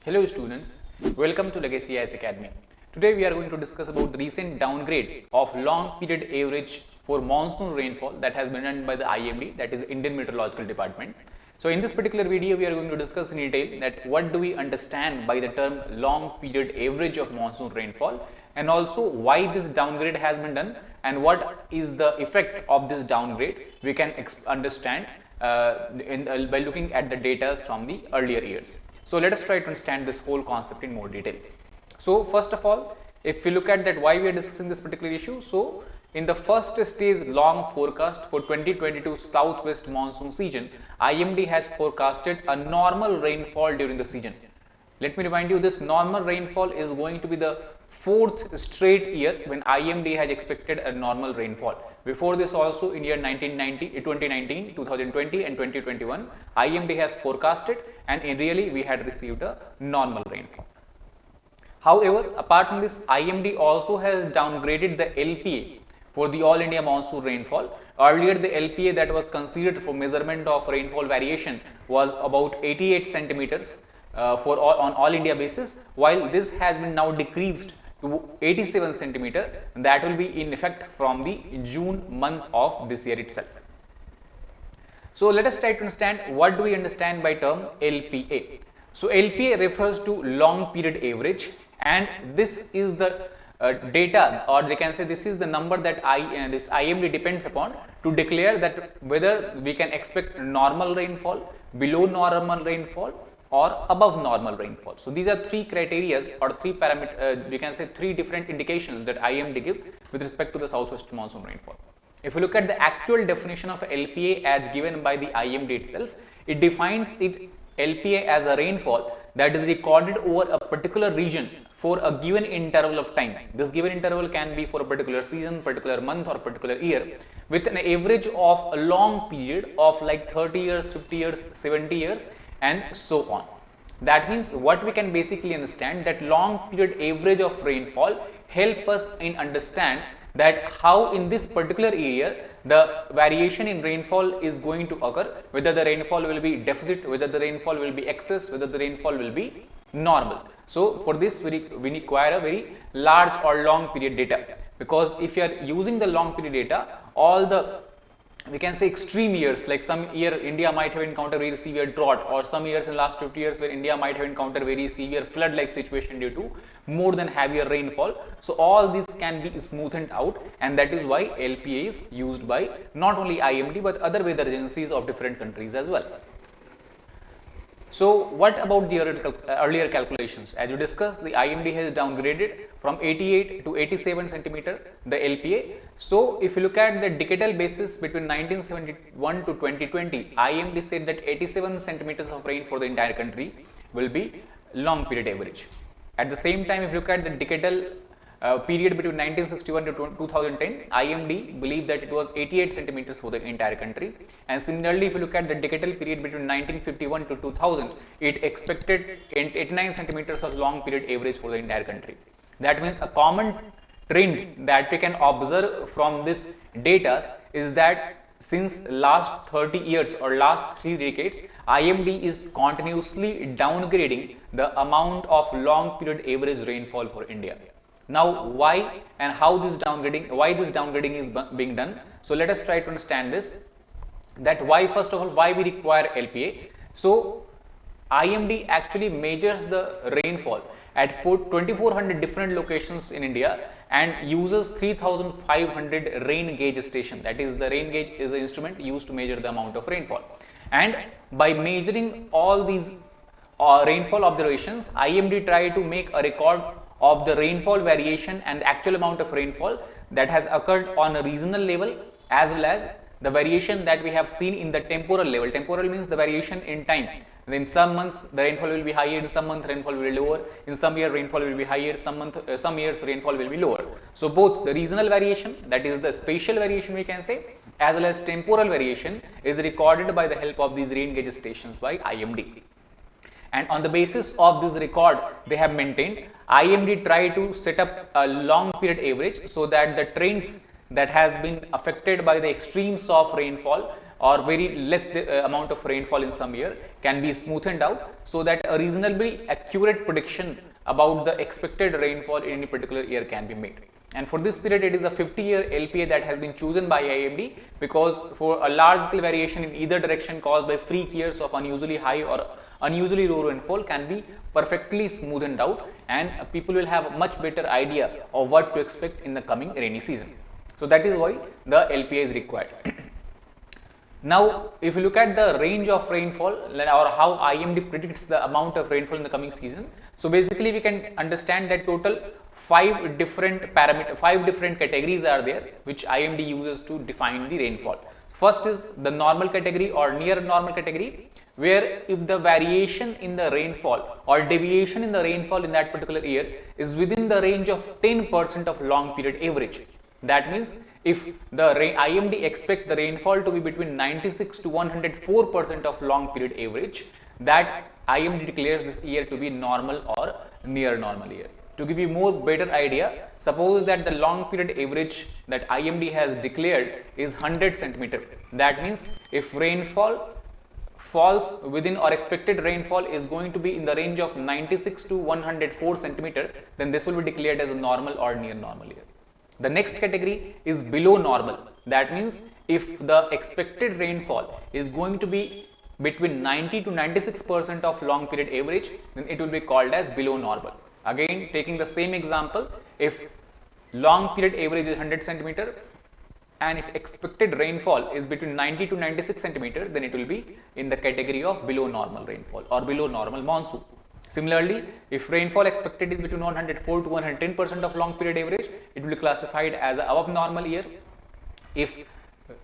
Hello students, welcome to Legacy IAS Academy. Today we are going to discuss about the recent downgrade of long period average for monsoon rainfall that has been done by the IMD, that is the Indian Meteorological Department. So in this particular video we are going to discuss in detail that what do we understand by the term long period average of monsoon rainfall, and also why this downgrade has been done and what is the effect of this downgrade we can understand by looking at the data from the earlier years. So let us try to understand this whole concept in more detail. So first of all, if we look at that why we are discussing this particular issue, so in the first stage long forecast for 2022 southwest monsoon season, IMD has forecasted a normal rainfall during the season. Let me remind you, this normal rainfall is going to be the fourth straight year when IMD has expected a normal rainfall. Before this also in year 2019, 2020 and 2021, IMD has forecasted and really we had received a normal rainfall. However, apart from this, IMD also has downgraded the LPA for the All India monsoon rainfall. Earlier the LPA that was considered for measurement of rainfall variation was about 88 centimeters on all India basis, while this has been now decreased to 87 centimeter, and that will be in effect from the June month of this year itself. So let us try to understand what do we understand by term LPA. So LPA refers to long period average, and this is the data, or they can say this is the number that this IMD depends upon to declare that whether we can expect normal rainfall, below normal rainfall, or above normal rainfall. So these are three criteria or three parameters, we can say three different indications that IMD give with respect to the southwest monsoon rainfall. If you look at the actual definition of LPA as given by the IMD itself, it defines LPA as a rainfall that is recorded over a particular region for a given interval of time. This given interval can be for a particular season, particular month or particular year, with an average of a long period of like 30 years, 50 years, 70 years and so on. That means what we can basically understand that long period average of rainfall help us in understand that how in this particular area the variation in rainfall is going to occur, whether the rainfall will be deficit, whether the rainfall will be excess, whether the rainfall will be normal. So for this we require a very large or long period data, because if you are using the long period data, all the we can say extreme years, like some year India might have encountered very severe drought, or some years in last 50 years where India might have encountered very severe flood like situation due to more than heavier rainfall. So all this can be smoothened out, and that is why LPA is used by not only IMD but other weather agencies of different countries as well. So what about the earlier calculations? As you discussed, the IMD has downgraded from 88 to 87 centimeter the LPA. So if you look at the decadal basis between 1971 to 2020, IMD said that 87 centimeters of rain for the entire country will be long period average. At the same time, if you look at the decadal period between 1961 to 2010, IMD believed that it was 88 centimeters for the entire country. And similarly, if you look at the decadal period between 1951 to 2000, it expected 89 centimeters of long period average for the entire country. That means a common trend that we can observe from this data is that since last 30 years or last 3 decades, IMD is continuously downgrading the amount of long period average rainfall for India. Now why and how this downgrading is being done? So let us try to understand this, that why, first of all, why we require LPA. So IMD actually measures the rainfall at 2400 different locations in India and uses 3500 rain gauge station. That is, the rain gauge is an instrument used to measure the amount of rainfall, and by measuring all these rainfall observations, IMD try to make a record of the rainfall variation and the actual amount of rainfall that has occurred on a regional level, as well as the variation that we have seen in the temporal level. Temporal means the variation in time. In some months the rainfall will be higher, in some months rainfall will be lower, in some year rainfall will be higher, some years rainfall will be lower. So both the regional variation, that is the spatial variation we can say, as well as temporal variation is recorded by the help of these rain gauge stations by IMD. And on the basis of this record they have maintained, IMD try to set up a long period average so that the trends that has been affected by the extremes of rainfall or very less amount of rainfall in some year can be smoothened out, so that a reasonably accurate prediction about the expected rainfall in any particular year can be made. And for this period, it is a 50-year LPA that has been chosen by IMD, because for a large scale variation in either direction caused by freak years of unusually high or unusually low rainfall can be perfectly smoothened out, and people will have a much better idea of what to expect in the coming rainy season. So that is why the LPA is required. Now, if you look at the range of rainfall or how IMD predicts the amount of rainfall in the coming season, so basically we can understand that total 5 different categories are there which IMD uses to define the rainfall. First is the normal category or near normal category, where if the variation in the rainfall or deviation in the rainfall in that particular year is within the range of 10% of long period average. That means if the IMD expect the rainfall to be between 96 to 104% of long period average, that IMD declares this year to be normal or near normal year. To give you more better idea, suppose that the long period average that IMD has declared is 100 centimeter. That means if rainfall falls within, or expected rainfall is going to be in the range of 96 to 104 centimeter, then this will be declared as a normal or near normal year. The next category is below normal. That means if the expected rainfall is going to be between 90 to 96% of long period average, then it will be called as below normal. Again, taking the same example, if long period average is 100 centimeter and if expected rainfall is between 90 to 96 centimeter, then it will be in the category of below normal rainfall or below normal monsoon. Similarly, if rainfall expected is between 104 to 110% of long period average, it will be classified as above normal year. If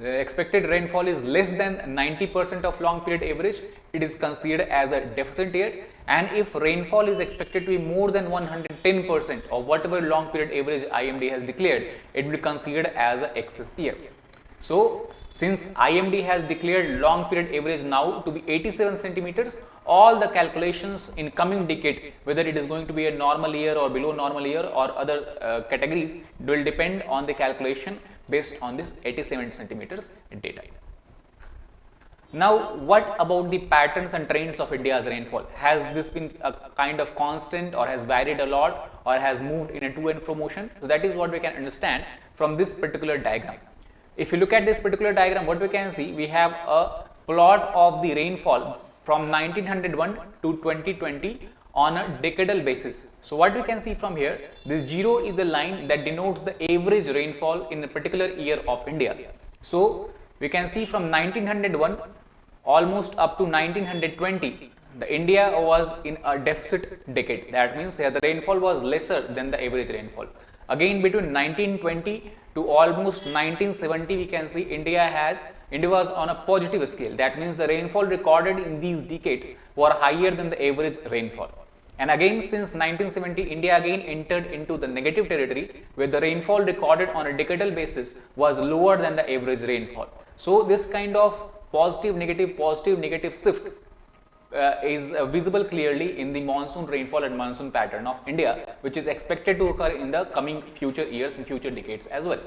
expected rainfall is less than 90% of long period average, it is considered as a deficit year. And if rainfall is expected to be more than 110% of whatever long period average IMD has declared, it will be considered as an excess year. So, since IMD has declared long period average now to be 87 centimeters, all the calculations in coming decade, whether it is going to be a normal year or below normal year or other categories, will depend on the calculation based on this 87 centimeters data. Now, what about the patterns and trends of India's rainfall? Has this been a kind of constant, or has varied a lot, or has moved in a to and fro motion? So that is what we can understand from this particular diagram. If you look at this particular diagram, what we can see, we have a plot of the rainfall from 1901 to 2020 on a decadal basis. So what we can see from here, this 0 is the line that denotes the average rainfall in a particular year of India. So we can see from 1901 almost up to 1920, the India was in a deficit decade. That means the rainfall was lesser than the average rainfall. Again, between 1920 to almost 1970, we can see India was on a positive scale. That means the rainfall recorded in these decades were higher than the average rainfall. And again, since 1970, India again entered into the negative territory, where the rainfall recorded on a decadal basis was lower than the average rainfall. So this kind of positive negative shift is visible clearly in the monsoon rainfall and monsoon pattern of India, which is expected to occur in the coming future years and future decades as well.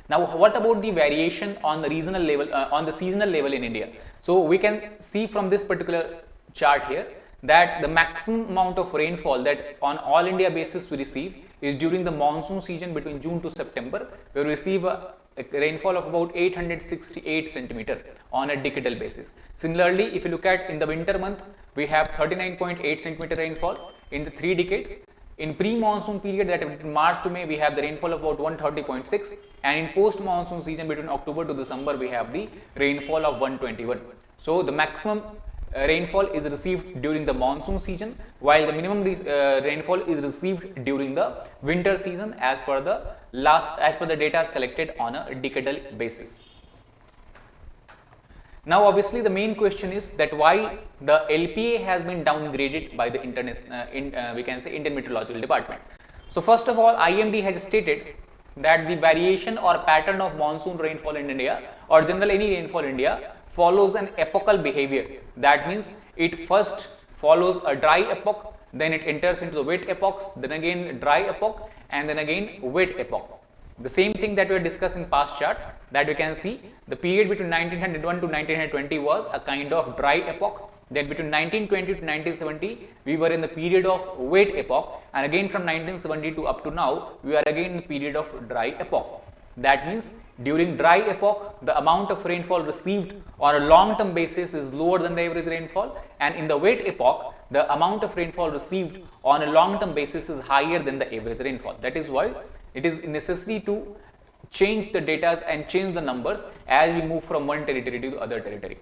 Now, what about the variation on the regional level, on the seasonal level in India? So we can see from this particular chart here that the maximum amount of rainfall that on all India basis we receive is during the monsoon season between June to September, where we receive a rainfall of about 868 centimeter on a decadal basis. Similarly, if you look at in the winter month, we have 39.8 centimeter rainfall in the 3 decades. In pre-monsoon period, that is March to May, we have the rainfall of about 130.6, and in post-monsoon season between October to December, we have the rainfall of 121. So the maximum rainfall is received during the monsoon season, while the minimum rainfall is received during the winter season as per the data collected on a decadal basis. Now, obviously, the main question is that why the LPA has been downgraded by the we can say Indian Meteorological Department. So, first of all, IMD has stated that the variation or pattern of monsoon rainfall in India, or general any rainfall in India, follows an epochal behavior. That means it first follows a dry epoch, then it enters into the wet epochs, then again dry epoch, and then again wet epoch. The same thing that we had discussed in past chart, that we can see the period between 1901 to 1920 was a kind of dry epoch. Then between 1920 to 1970 we were in the period of wet epoch, and again from 1970 to up to now we are again in the period of dry epoch. That means during dry epoch the amount of rainfall received on a long term basis is lower than the average rainfall, and in the wet epoch the amount of rainfall received on a long term basis is higher than the average rainfall. That is why it is necessary to change the data and change the numbers as we move from one territory to the other territory.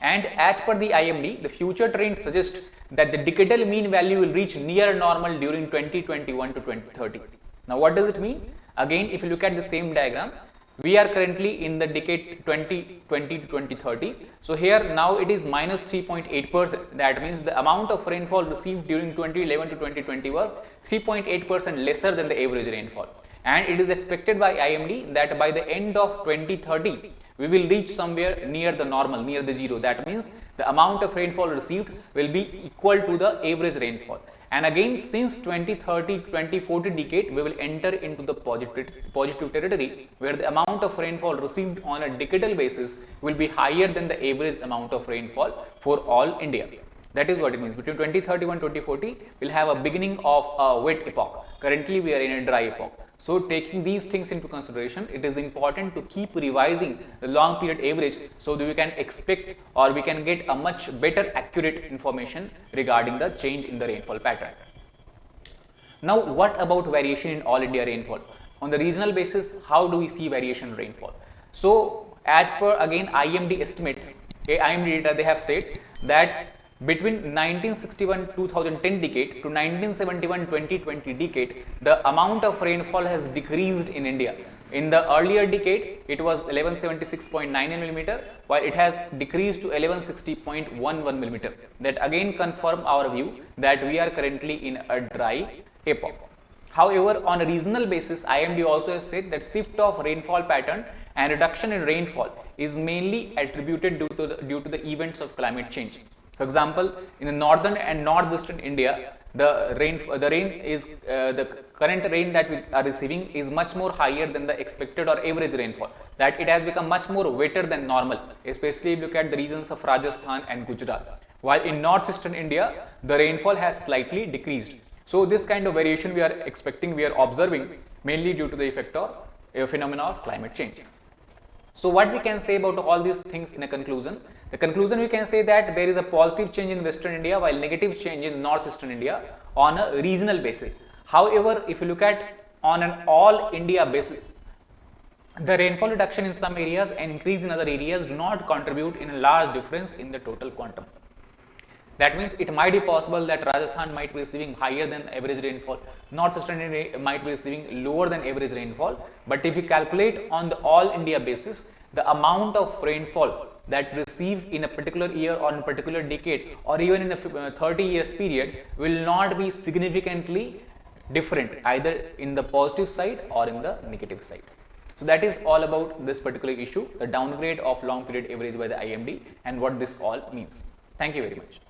And as per the IMD, the future trend suggests that the decadal mean value will reach near normal during 2021 to 2030. Now what does it mean? Again, if you look at the same diagram, we are currently in the decade 2020 to 2030. So here now it is minus 3.8%. That means the amount of rainfall received during 2011 to 2020 was 3.8% lesser than the average rainfall. And it is expected by IMD that by the end of 2030, we will reach somewhere near the normal, near the zero. That means the amount of rainfall received will be equal to the average rainfall. And again, since 2030-2040 decade, we will enter into the positive territory where the amount of rainfall received on a decadal basis will be higher than the average amount of rainfall for all India. That is what it means. Between 2031-2040, we'll have a beginning of a wet epoch. Currently, we are in a dry epoch. So, taking these things into consideration, it is important to keep revising the long period average so that we can expect or we can get a much better accurate information regarding the change in the rainfall pattern. Now, what about variation in all India rainfall? On the regional basis, how do we see variation in rainfall? So, as per again IMD estimate, IMD data, they have said that between 1961-2010 decade to 1971-2020 decade, the amount of rainfall has decreased in India. In the earlier decade, it was 1176.99 mm, while it has decreased to 1160.11 mm. That again confirm our view that we are currently in a dry epoch. However, on a regional basis, IMD also has said that shift of rainfall pattern and reduction in rainfall is mainly attributed due to the events of climate change. For example, in the northern and northwestern India, the current rain that we are receiving is much more higher than the expected or average rainfall. That it has become much more wetter than normal, especially if you look at the regions of Rajasthan and Gujarat. While in northeastern India, the rainfall has slightly decreased. So this kind of variation we are expecting, we are observing mainly due to the effect of a phenomena of climate change. So what we can say about all these things in a conclusion? The conclusion, we can say that there is a positive change in Western India while negative change in Northeastern India on a regional basis. However, if you look at on an all India basis, the rainfall reduction in some areas and increase in other areas do not contribute in a large difference in the total quantum. That means it might be possible that Rajasthan might be receiving higher than average rainfall, Northeastern India might be receiving lower than average rainfall, but if we calculate on the all India basis, the amount of rainfall that received in a particular year or in a particular decade or even in a 30 years period will not be significantly different either in the positive side or in the negative side. So that is all about this particular issue, the downgrade of long period average by the IMD and what this all means. Thank you very much.